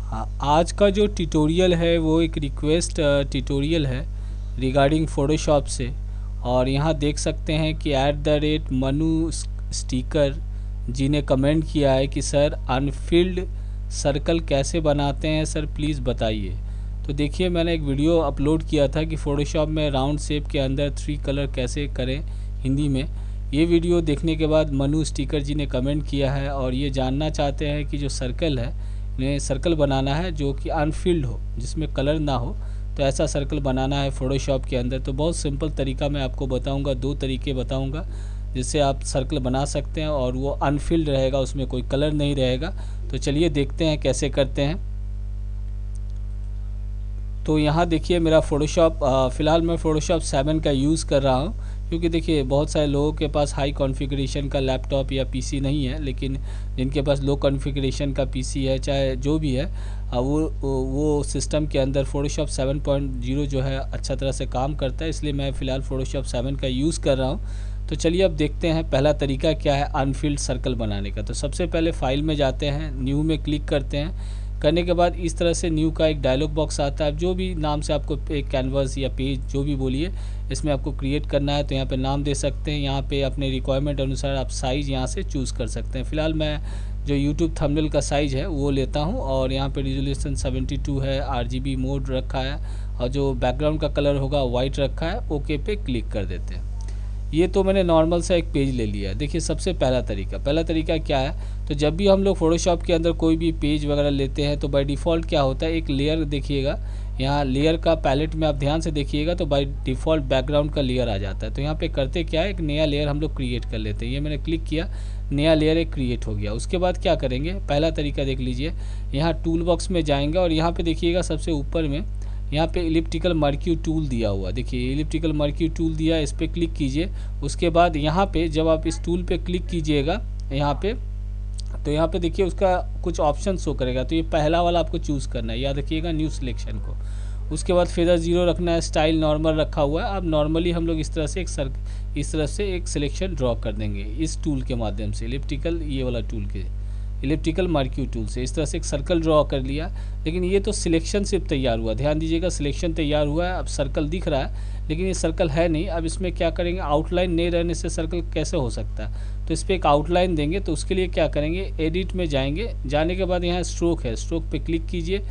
हाँ, आज का जो ट्यूटोरियल है वो एक रिक्वेस्ट ट्यूटोरियल है रिगार्डिंग फ़ोटोशॉप से। और यहाँ देख सकते हैं कि @मनु स्टिकर जी ने कमेंट किया है कि सर अनफिल्ड सर्कल कैसे बनाते हैं सर, प्लीज़ बताइए। तो देखिए, मैंने एक वीडियो अपलोड किया था कि फ़ोटोशॉप में राउंड शेप के अंदर 3 कलर कैसे करें हिंदी में। ये वीडियो देखने के बाद मनु स्टिकर जी ने कमेंट किया है और ये जानना चाहते हैं कि जो सर्कल है, ने सर्कल बनाना है जो कि अनफिल्ड हो, जिसमें कलर ना हो, तो ऐसा सर्कल बनाना है फ़ोटोशॉप के अंदर। तो बहुत सिंपल तरीका मैं आपको बताऊंगा, 2 तरीके बताऊंगा जिससे आप सर्कल बना सकते हैं और वो अनफिल्ड रहेगा, उसमें कोई कलर नहीं रहेगा। तो चलिए देखते हैं कैसे करते हैं। तो यहाँ देखिए मेरा फ़ोटोशॉप, फ़िलहाल मैं फ़ोटोशॉप 7 का यूज़ कर रहा हूँ, क्योंकि देखिए बहुत सारे लोगों के पास हाई कॉन्फ़िगरेशन का लैपटॉप या पीसी नहीं है, लेकिन जिनके पास लो कॉन्फ़िगरेशन का पीसी है, चाहे जो भी है, वो सिस्टम के अंदर फ़ोटोशॉप 7.0 जो है अच्छा तरह से काम करता है। इसलिए मैं फ़िलहाल फ़ोटोशॉप 7 का यूज़ कर रहा हूँ। तो चलिए अब देखते हैं पहला तरीका क्या है अनफिल्ड सर्कल बनाने का। तो सबसे पहले फ़ाइल में जाते हैं, न्यू में क्लिक करते हैं। करने के बाद इस तरह से न्यू का एक डायलॉग बॉक्स आता है। जो भी नाम से आपको एक कैनवास या पेज जो भी बोलिए, इसमें आपको क्रिएट करना है तो यहाँ पे नाम दे सकते हैं। यहाँ पे अपने रिक्वायरमेंट अनुसार आप साइज़ यहाँ से चूज़ कर सकते हैं। फ़िलहाल मैं जो यूट्यूब थंबनेल का साइज़ है वो लेता हूँ और यहाँ पे रिजोल्यूशन 72 है, RGB मोड रखा है और जो बैकग्राउंड का कलर होगा वाइट रखा है। ओके पे क्लिक कर देते हैं। ये तो मैंने नॉर्मल सा एक पेज ले लिया। देखिए सबसे पहला तरीका क्या है, तो जब भी हम लोग फ़ोटोशॉप के अंदर कोई भी पेज वगैरह लेते हैं तो बाय डिफ़ॉल्ट क्या होता है, एक लेयर देखिएगा यहाँ, लेयर का पैलेट में आप ध्यान से देखिएगा तो बाय डिफ़ॉल्ट बैकग्राउंड का लेयर आ जाता है। तो यहाँ पे करते क्या है, एक नया लेयर हम लोग क्रिएट कर लेते हैं। ये मैंने क्लिक किया, नया लेयर एक क्रिएट हो गया। उसके बाद क्या करेंगे, पहला तरीका देख लीजिए, यहाँ टूल बॉक्स में जाएंगे और यहाँ पे देखिएगा सबसे ऊपर में यहाँ पे इलिप्टिकल मर्क्यू टूल दिया हुआ, देखिए इलिप्टिकल मर्क्यू टूल दिया है, इस पर क्लिक कीजिए। उसके बाद यहाँ पे जब आप इस टूल पे क्लिक कीजिएगा यहाँ पे, तो यहाँ पे देखिए उसका कुछ ऑप्शन शो करेगा। तो ये पहला वाला आपको चूज़ करना है, याद रखिएगा न्यू सिलेक्शन को। उसके बाद फेदर 0 रखना है, स्टाइल नॉर्मल रखा हुआ है। अब नॉर्मली हम लोग इस तरह से इस तरह से एक सिलेक्शन ड्रॉ कर देंगे इस टूल के माध्यम से, इलिप्टिकल ये वाला टूल के, इलिप्टिकल मर्क्यू टूल से इस तरह से एक सर्कल ड्रॉ कर लिया। लेकिन ये तो सिलेक्शन सिर्फ तैयार हुआ, ध्यान दीजिएगा सिलेक्शन तैयार हुआ है, अब सर्कल दिख रहा है लेकिन ये सर्कल है नहीं। अब इसमें क्या करेंगे, आउटलाइन नहीं रहने से सर्कल कैसे हो सकता है, तो इस पर एक आउटलाइन देंगे। तो उसके लिए क्या करेंगे, एडिट में जाएंगे, जाने के बाद यहाँ स्ट्रोक है, स्ट्रोक पे क्लिक कीजिए।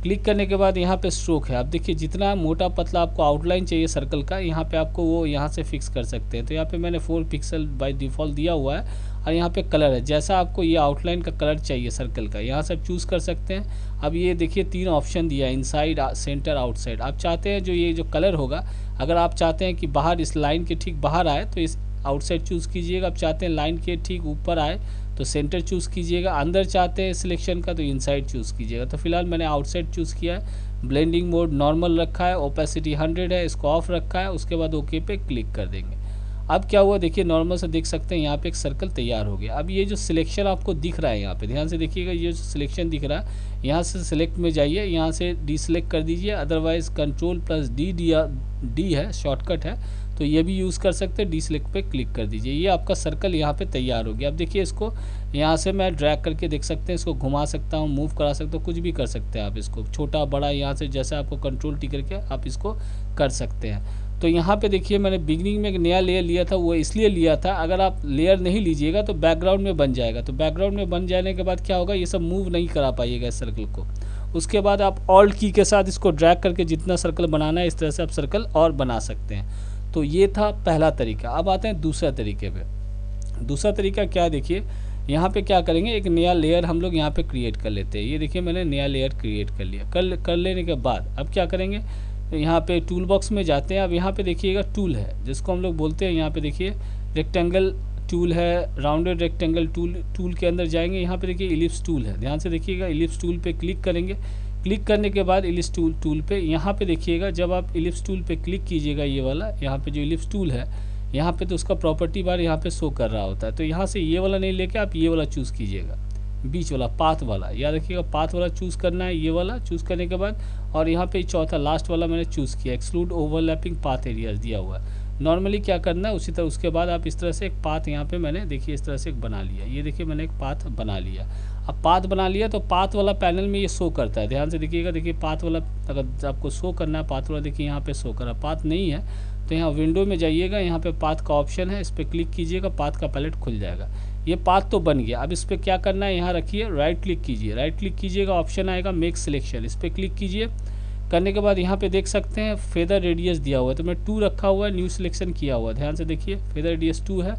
क्लिक करने के बाद यहाँ पे स्ट्रोक है। आप देखिए जितना मोटा पतला आपको आउटलाइन चाहिए सर्कल का, यहाँ पे आपको वो यहाँ से फिक्स कर सकते हैं। तो यहाँ पे मैंने 4 पिक्सल बाय डिफ़ॉल्ट दिया हुआ है और यहाँ पे कलर है, जैसा आपको ये आउटलाइन का कलर चाहिए सर्कल का, यहाँ से आप चूज़ कर सकते हैं। अब ये देखिए 3 ऑप्शन दिया है, इनसाइड, सेंटर, आउटसाइड। आप चाहते हैं जो ये जो कलर होगा, अगर आप चाहते हैं कि बाहर इस लाइन के ठीक बाहर आए तो इस आउटसाइड चूज़ कीजिएगा। आप चाहते हैं लाइन के ठीक ऊपर आए तो सेंटर चूज़ कीजिएगा। अंदर चाहते हैं सिलेक्शन का तो इनसाइड चूज़ कीजिएगा। तो फिलहाल मैंने आउटसाइड चूज़ किया है। ब्लेंडिंग मोड नॉर्मल रखा है, ओपेसिटी 100 है, इसको ऑफ रखा है। उसके बाद ओके पे क्लिक कर देंगे। अब क्या हुआ, देखिए नॉर्मल से देख सकते हैं यहाँ पे एक सर्कल तैयार हो गया। अब ये जो सिलेक्शन आपको दिख रहा है यहाँ पे ध्यान से देखिएगा, ये जो सिलेक्शन दिख रहा है, यहाँ से सिलेक्ट में जाइए, यहाँ से डीसिलेक्ट कर दीजिए। अदरवाइज़ Ctrl+D है, शॉर्टकट है, तो ये भी यूज़ कर सकते हैं। डीसिलेक्ट पे क्लिक कर दीजिए, ये आपका सर्कल यहाँ पे तैयार हो गया। अब देखिए इसको यहाँ से मैं ड्रैग करके देख सकते हैं, इसको घुमा सकता हूँ, मूव करा सकता हूँ, कुछ भी कर सकते हैं आप इसको, छोटा बड़ा यहाँ से जैसा आपको Ctrl+T करके आप इसको कर सकते हैं। तो यहाँ पे देखिए मैंने बिगनिंग में एक नया लेयर लिया था, वो इसलिए लिया था, अगर आप लेयर नहीं लीजिएगा तो बैकग्राउंड में बन जाएगा। तो बैकग्राउंड में बन जाने के बाद क्या होगा, ये सब मूव नहीं करा पाइएगा इस सर्कल को। उसके बाद आप ऑल्ट की के साथ इसको ड्रैग करके जितना सर्कल बनाना है इस तरह से आप सर्कल और बना सकते हैं। तो ये था पहला तरीका। अब आते हैं दूसरा तरीके पे। दूसरा तरीका क्या है, देखिए यहाँ पे क्या करेंगे, एक नया लेयर हम लोग यहाँ पे क्रिएट कर लेते हैं। ये देखिए मैंने नया लेयर क्रिएट कर लिया। कर लेने के बाद अब क्या करेंगे, तो यहाँ पे टूल बॉक्स में जाते हैं। अब यहाँ पे देखिएगा टूल है जिसको हम लोग बोलते हैं, यहाँ पे देखिए रेक्टेंगल टूल है, राउंडेड रेक्टेंगल टूल के अंदर जाएंगे। यहाँ पे देखिए इलिप्स टूल है, ध्यान से देखिएगा, इलिप्स टूल पे क्लिक करेंगे। क्लिक करने के बाद इलिप्स टूल पे यहाँ पे देखिएगा, जब आप इलिप्स टूल पे क्लिक कीजिएगा, ये वाला यहाँ पे जो इलिप्स टूल है यहाँ पे, तो उसका प्रॉपर्टी बार यहाँ पे शो कर रहा होता है। तो यहाँ से ये वाला नहीं लेके आप ये वाला चूज़ कीजिएगा, बीच वाला पाथ वाला, याद रखिएगा पाथ वाला चूज़ करना है। ये वाला चूज़ करने के बाद और यहाँ पे चौथा लास्ट वाला मैंने चूज़ किया, एक्सक्लूड ओवरलैपिंग पाथ एरियाज दिया हुआ है। नॉर्मली क्या करना है उसी तरह, उसके बाद आप इस तरह से एक पाथ यहाँ पे मैंने देखिए इस तरह से एक बना लिया। ये देखिए मैंने एक पाथ बना लिया। अब पाथ बना लिया तो पाथ वाला पैनल में ये शो करता है, ध्यान से देखिएगा। देखिए पाथ वाला अगर आपको शो करना है, पाथ वाला देखिए यहाँ पे शो कर रहा है। पाथ नहीं है तो यहाँ विंडो में जाइएगा, यहाँ पे पाथ का ऑप्शन है, इस पर क्लिक कीजिएगा, पाथ का पैलेट खुल जाएगा। ये पाथ तो बन गया। अब इस पर क्या करना है, यहाँ रखिए, राइट क्लिक कीजिए, राइट क्लिक कीजिएगा, ऑप्शन आएगा मेक सिलेक्शन, इस पर क्लिक कीजिए। करने के बाद यहाँ पे देख सकते हैं फेदर रेडियस दिया हुआ है, तो मैं 2 रखा हुआ है, न्यू सिलेक्शन किया हुआ है, ध्यान से देखिए फेदर रेडियस 2 है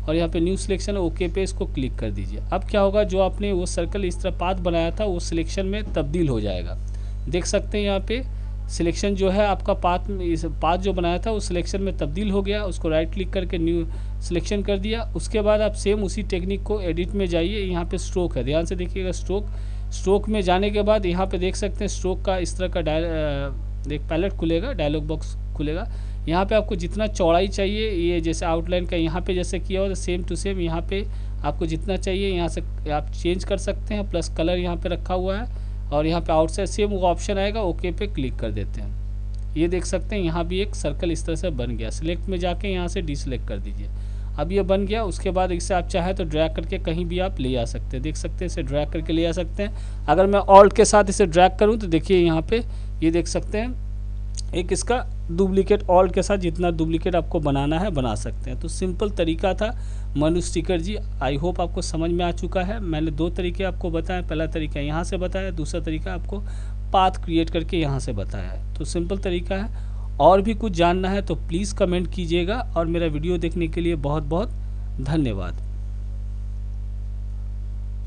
और यहाँ पे न्यू सिलेक्शन ओके पे इसको क्लिक कर दीजिए। अब क्या होगा, जो आपने वो सर्कल इस तरह पाथ बनाया था वो सिलेक्शन में तब्दील हो जाएगा। देख सकते हैं यहाँ पे सिलेक्शन जो है आपका पाथ जो बनाया था वो सिलेक्शन में तब्दील हो गया। उसको राइट क्लिक करके न्यू सिलेक्शन कर दिया। उसके बाद आप सेम उसी टेक्निक को एडिट में जाइए, यहाँ पे स्ट्रोक है, ध्यान से देखिएगा। स्ट्रोक में जाने के बाद यहाँ पे देख सकते हैं स्ट्रोक का इस तरह का एक पैलेट खुलेगा, डायलॉग बॉक्स खुलेगा। यहाँ पे आपको जितना चौड़ाई चाहिए, ये जैसे आउटलाइन का यहाँ पे जैसे किया हुआ सेम टू सेम यहाँ पे आपको जितना चाहिए यहाँ से आप चेंज कर सकते हैं। प्लस कलर यहाँ पे रखा हुआ है और यहाँ पे आउटसाइड सेम वो ऑप्शन आएगा, ओके पे क्लिक कर देते हैं। ये देख सकते हैं यहाँ भी एक सर्कल इस तरह से बन गया। सिलेक्ट में जाके यहाँ से डिसलेक्ट कर दीजिए। अब ये बन गया। उसके बाद इसे आप चाहे तो ड्रैग करके कहीं भी आप ले आ सकते हैं, देख सकते हैं इसे ड्रैग करके ले आ सकते हैं। अगर मैं ऑल्ट के साथ इसे ड्रैग करूँ तो देखिए यहाँ पे ये देख सकते हैं एक इसका डुप्लीकेट, ऑल्ट के साथ जितना डुप्लीकेट आपको बनाना है बना सकते हैं। तो सिंपल तरीका था Manu sticker ji. I hope आपको समझ में आ चुका है। मैंने 2 तरीके आपको बताए, पहला तरीका यहाँ से बताया, दूसरा तरीका आपको पाथ क्रिएट करके यहाँ से बताया है। तो सिंपल तरीका है। और भी कुछ जानना है तो प्लीज़ कमेंट कीजिएगा और मेरा वीडियो देखने के लिए बहुत बहुत धन्यवाद।